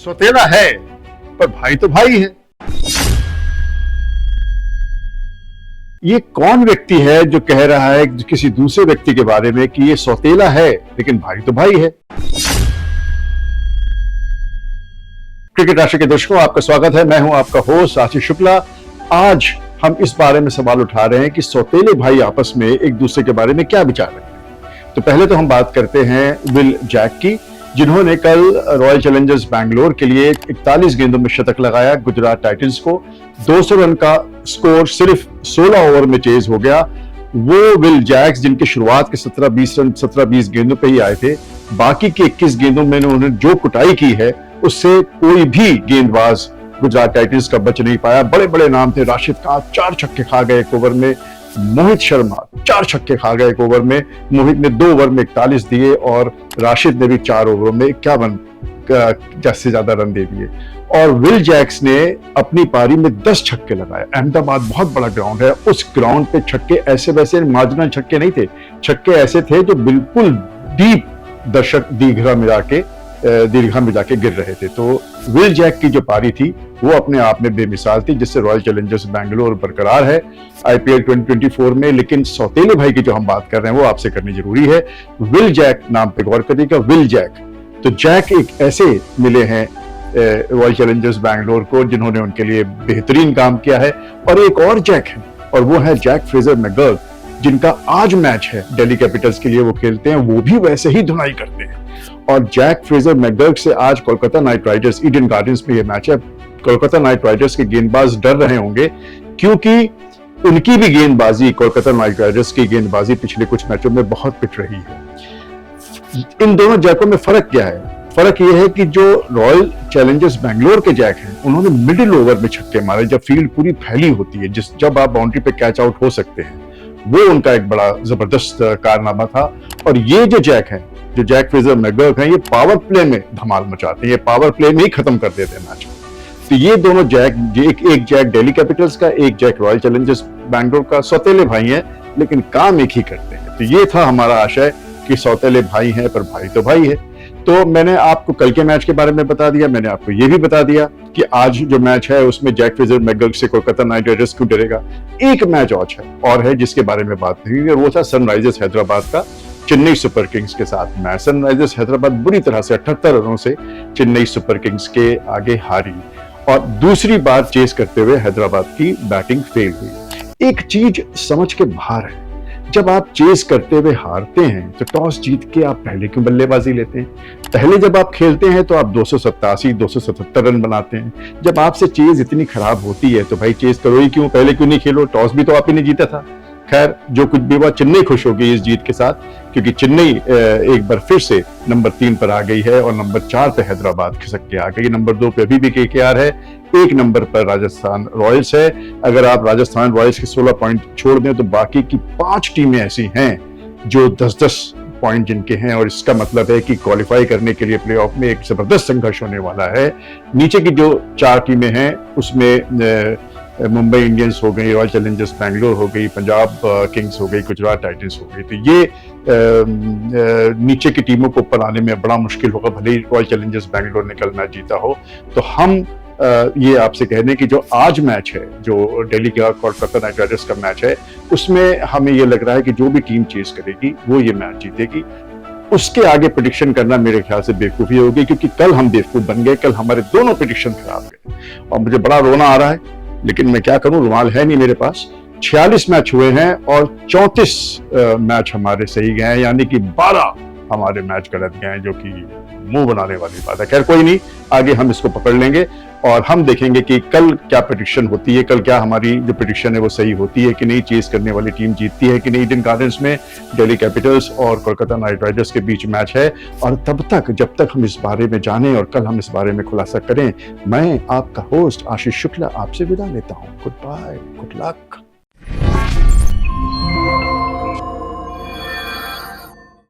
सौतेला है पर भाई तो भाई है। ये कौन व्यक्ति है जो कह रहा है किसी दूसरे व्यक्ति के बारे में कि ये सौतेला है लेकिन भाई तो भाई है। क्रिकेट राष्ट्र के दर्शकों, आपका स्वागत है। मैं हूं आपका होस्ट आशीष शुक्ला। आज हम इस बारे में सवाल उठा रहे हैं कि सौतेले भाई आपस में एक दूसरे के बारे में क्या विचार रखते हैं। तो पहले तो हम बात करते हैं विल जैक की, जिन्होंने कल रॉयल चैलेंजर्स बैंगलोर के लिए 41 गेंदों में शतक लगाया। गुजरात टाइटंस को 200 रन का स्कोर सिर्फ 16 ओवर में चेज हो गया। वो विल जैक्स जिनके शुरुआत के 17-20 गेंदों पे ही आए थे, बाकी के 21 गेंदों में उन्होंने जो कुटाई की है उससे कोई भी गेंदबाज गुजरात टाइटंस का बच नहीं पाया। बड़े बड़े नाम थे, राशिद खान 4 छक्के खा गए एक ओवर में, मोहित शर्मा 4 छक्के खा गए एक ओवर में। मोहित ने 2 ओवर में 41 दिए और राशिद ने भी 4 ओवरों में 51 से ज्यादा रन दे दिए। और विल जैक्स ने अपनी पारी में 10 छक्के लगाए। अहमदाबाद बहुत बड़ा ग्राउंड है, उस ग्राउंड पे छक्के ऐसे वैसे मार्जिनल छक्के नहीं थे, छक्के ऐसे थे जो बिल्कुल डीप दर्शक दीर्घा मिला के गिर रहे थे। तो विल जैक की जो पारी थी वो अपने आप में बेमिसाल थी, जिससे रॉयल चैलेंजर्स बैंगलोर बरकरार है आईपीएल 2024 में। लेकिन सौतेले भाई की जो हम बात कर रहे हैं वो आपसे करनी जरूरी है। विल जैक नाम पे गौर करिएगा, विल जैक। तो जैक एक ऐसे मिले हैं रॉयल चैलेंजर्स बैंगलोर को जिन्होंने उनके लिए बेहतरीन काम किया है। और एक और जैक है और वो है जैक फ्रेजर मैकगर्क, जिनका आज मैच है दिल्ली कैपिटल्स के लिए, वो खेलते हैं, वो भी वैसे ही धुनाई करते हैं। और जैक फ्रेजर मैकगर्क से आज Kolkata night Riders Eden gardens में ये मैच है। कोलकाता नाइट राइडर्स के गेंदबाज डर रहे होंगे क्योंकि उनकी भी गेंदबाजी, कोलकाता नाइट राइडर्स की गेंदबाजी पिछले कुछ मैचों में बहुत पिट रही है। इन दोनों जैकों में फर्क क्या है? फर्क यह है कि जो रॉयल चैलेंजर्स बैंगलोर के जैक हैं उन्होंने मिडिल ओवर में छक्के मारे, जब फील्ड पूरी फैली होती है, जब आप बाउंड्री पे कैच आउट हो सकते हैं, वो उनका एक बड़ा जबरदस्त कारनामा था। और ये जो जैक है, जो जैक फ्रेजर मैकगर्क हैं, ये पावर प्ले में धमाल मचाते हैं, ये पावर प्ले में ही खत्म कर देते हैं मैच को। तो ये दोनों जैक, एक जैक दिल्ली कैपिटल्स का, एक जैक रॉयल चैलेंजर्स बैंगलोर का, सौतेले भाई हैं लेकिन काम एक ही करते हैं। तो ये था हमारा आशय कि सौतेले भाई हैं पर भाई तो भाई है। तो मैंने आपको कल के मैच के बारे में बता दिया, मैंने आपको ये भी बता दिया कि आज जो मैच है उसमें जैक फ्रेजर मैकगर्क से कोलकाता नाइट राइडर्स क्यों डरेगा। एक मैच और है जिसके बारे में बात नहीं हुई, वो था सनराइजर्स हैदराबाद का चेन्नई सुपर किंग्स के साथ मैच। सनराइजर्स हैदराबाद बुरी तरह से 78 रनों से चेन्नई सुपर किंग्स के आगे हारी और दूसरी बार चेस करते हुए हैदराबाद की बैटिंग फेल हुई। एक चीज समझ के बाहर है, जब आप चेस करते हुए हारते हैं तो टॉस जीत के आप पहले क्यों बल्लेबाजी लेते हैं? पहले जब आप खेलते हैं तो आप 277-277 रन बनाते हैं। जब आपसे चेस इतनी खराब होती है तो भाई चेस करो ही क्यों, पहले क्यों नहीं खेलो? टॉस भी तो आप ही ने जीता था। खैर, जो कुछ भी हुआ, चेन्नई खुश हो गई इस जीत के साथ, क्योंकि चेन्नई एक बार फिर से नंबर 3 पर आ गई है और नंबर 4 पे हैदराबाद खिसक के आ गई। नंबर 2 पे अभी भी केकेआर है, 1 नंबर पर राजस्थान रॉयल्स है। अगर आप राजस्थान रॉयल्स के 16 पॉइंट छोड़ दें तो बाकी की 5 टीमें ऐसी हैं जो 10-10 पॉइंट जिनके हैं, और इसका मतलब है कि क्वालिफाई करने के लिए प्लेऑफ में एक जबरदस्त संघर्ष होने वाला है। नीचे की जो 4 टीमें हैं उसमें मुंबई इंडियंस हो गई, रॉयल चैलेंजर्स बैंगलोर हो गई, पंजाब किंग्स हो गई, गुजरात टाइटंस हो गई। तो ये नीचे की टीमों को ऊपर आने में बड़ा मुश्किल होगा, भले ही रॉयल चैलेंजर्स बैंगलोर ने कल मैच जीता हो। तो हम ये आपसे कह दें कि जो आज मैच है, जो दिल्ली का कोलकाता नाइट राइडर्स का मैच है, उसमें हमें ये लग रहा है कि जो भी टीम चेस करेगी वो ये मैच जीतेगी। उसके आगे प्रेडिक्शन करना मेरे ख्याल से बेवकूफ़ी होगी, क्योंकि कल हम बेवकूफ़ बन गए। कल हमारे दोनों प्रेडिक्शन खराब गए और मुझे बड़ा रोना आ रहा है, लेकिन मैं क्या करूं, रुमाल है नहीं मेरे पास। 46 मैच हुए हैं और 34 मैच हमारे सही गए हैं, यानी कि 12 हमारे मैच गलत गए हैं, जो कि मुंह बनाने वाली बात है। खैर कोई नहीं, आगे हम इसको पकड़ लेंगे और हम देखेंगे कि कल क्या प्रेडिक्शन होती है, कल क्या हमारी जो प्रेडिक्शन है वो सही होती है कि नहीं, चेस करने वाली टीम जीतती है कि नहीं। ईडन गार्डन्स में दिल्ली कैपिटल्स और कोलकाता नाइट राइडर्स के बीच मैच है। और तब तक, जब तक हम इस बारे में जानें और कल हम इस बारे में खुलासा करें, मैं आपका होस्ट आशीष शुक्ला आपसे विदा लेता हूं। Good bye, good luck.